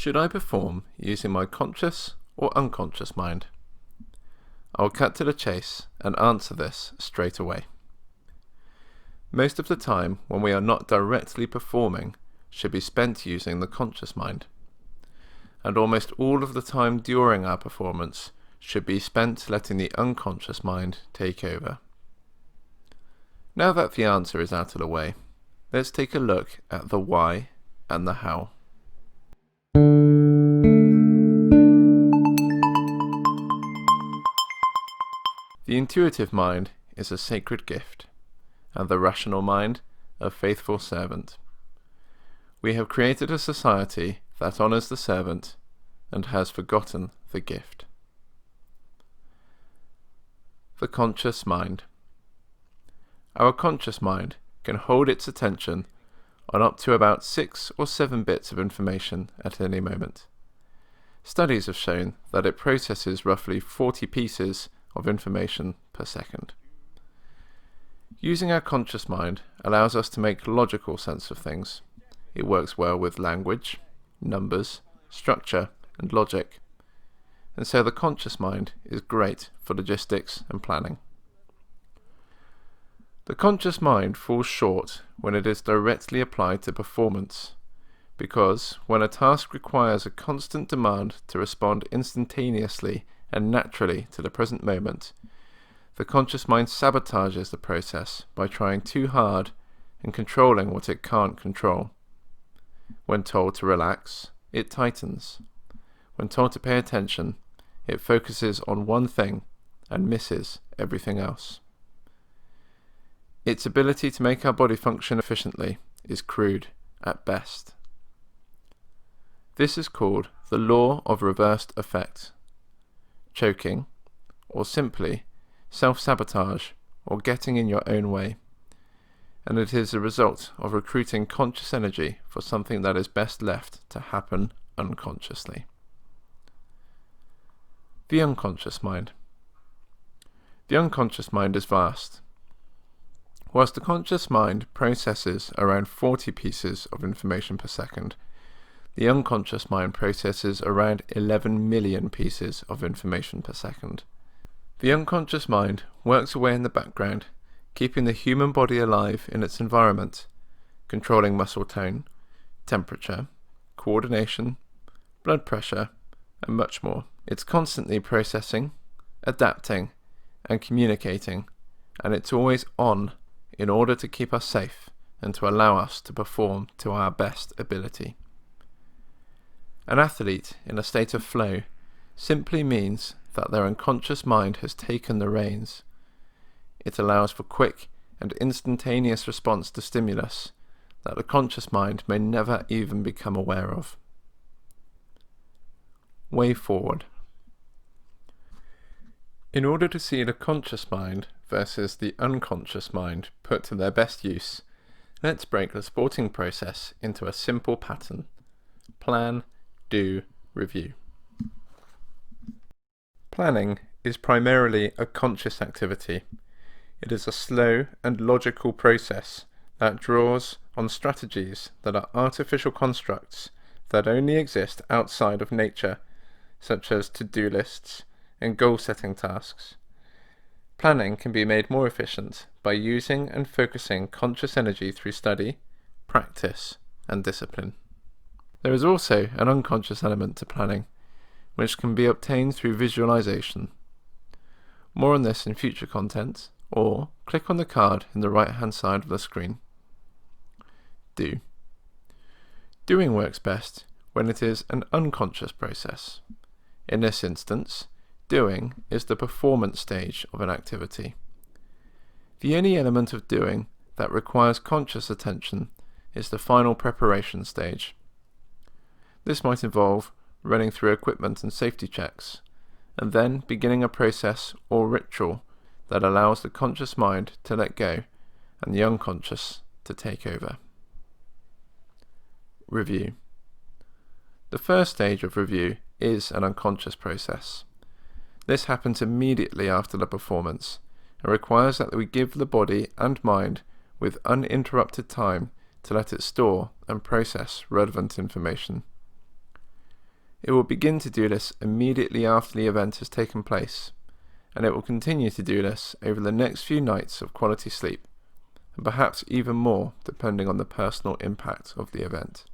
Should I perform using my conscious or unconscious mind? I'll cut to the chase and answer this straight away. Most of the time when we are not directly performing should be spent using the conscious mind, and almost all of the time during our performance should be spent letting the unconscious mind take over. Now that the answer is out of the way, let's take a look at the why and the how. The intuitive mind is a sacred gift, and the rational mind a faithful servant. We have created a society that honours the servant and has forgotten the gift. The conscious mind. Our conscious mind can hold its attention on up to about 6 or 7 bits of information at any moment. Studies have shown that it processes roughly 40 pieces of information per second. Using our conscious mind allows us to make logical sense of things. It works well with language, numbers, structure, and logic, and so the conscious mind is great for logistics and planning. The conscious mind falls short when it is directly applied to performance, because when a task requires a constant demand to respond instantaneously and naturally to the present moment, the conscious mind sabotages the process by trying too hard and controlling what it can't control. When told to relax, it tightens. When told to pay attention, it focuses on one thing and misses everything else. Its ability to make our body function efficiently is crude at best. This is called the law of reversed effect. Choking, or simply self-sabotage, or getting in your own way, and it is a result of recruiting conscious energy for something that is best left to happen unconsciously. The unconscious mind. The unconscious mind is vast. Whilst the conscious mind processes around 40 pieces of information per second, the unconscious mind processes around 11 million pieces of information per second. The unconscious mind works away in the background, keeping the human body alive in its environment, controlling muscle tone, temperature, coordination, blood pressure, and much more. It's constantly processing, adapting, and communicating, and it's always on in order to keep us safe and to allow us to perform to our best ability. An athlete in a state of flow simply means that their unconscious mind has taken the reins. It allows for quick and instantaneous response to stimulus that the conscious mind may never even become aware of. Way forward. In order to see the conscious mind versus the unconscious mind put to their best use, let's break the sporting process into a simple pattern: plan, do, review. Planning is primarily a conscious activity. It is a slow and logical process that draws on strategies that are artificial constructs that only exist outside of nature, such as to-do lists and goal-setting tasks. Planning can be made more efficient by using and focusing conscious energy through study, practice, and discipline. There is also an unconscious element to planning, which can be obtained through visualization. More on this in future content, or click on the card in the right-hand side of the screen. Do. Doing works best when it is an unconscious process. In this instance, doing is the performance stage of an activity. The only element of doing that requires conscious attention is the final preparation stage. This might involve running through equipment and safety checks, and then beginning a process or ritual that allows the conscious mind to let go and the unconscious to take over. Review. The first stage of review is an unconscious process. This happens immediately after the performance and requires that we give the body and mind with uninterrupted time to let it store and process relevant information. It will begin to do this immediately after the event has taken place, and it will continue to do this over the next few nights of quality sleep, and perhaps even more depending on the personal impact of the event.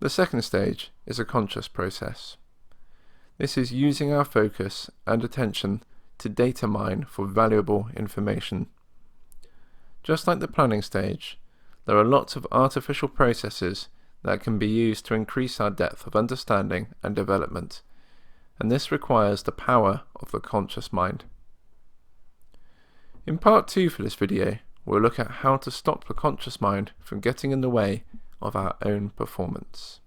The second stage is a conscious process. This is using our focus and attention to data mine for valuable information. Just like the planning stage, there are lots of artificial processes that can be used to increase our depth of understanding and development, and this requires the power of the conscious mind. In part 2 for this video, we'll look at how to stop the conscious mind from getting in the way of our own performance.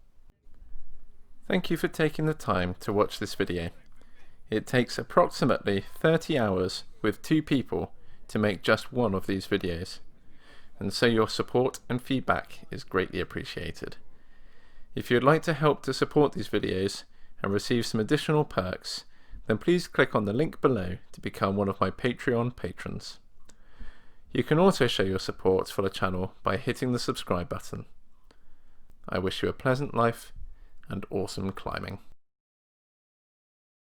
Thank you for taking the time to watch this video. It takes approximately 30 hours with 2 people to make just one of these videos, and so your support and feedback is greatly appreciated. If you'd like to help to support these videos and receive some additional perks, then please click on the link below to become one of my Patreon patrons. You can also show your support for the channel by hitting the subscribe button. I wish you a pleasant life and awesome climbing.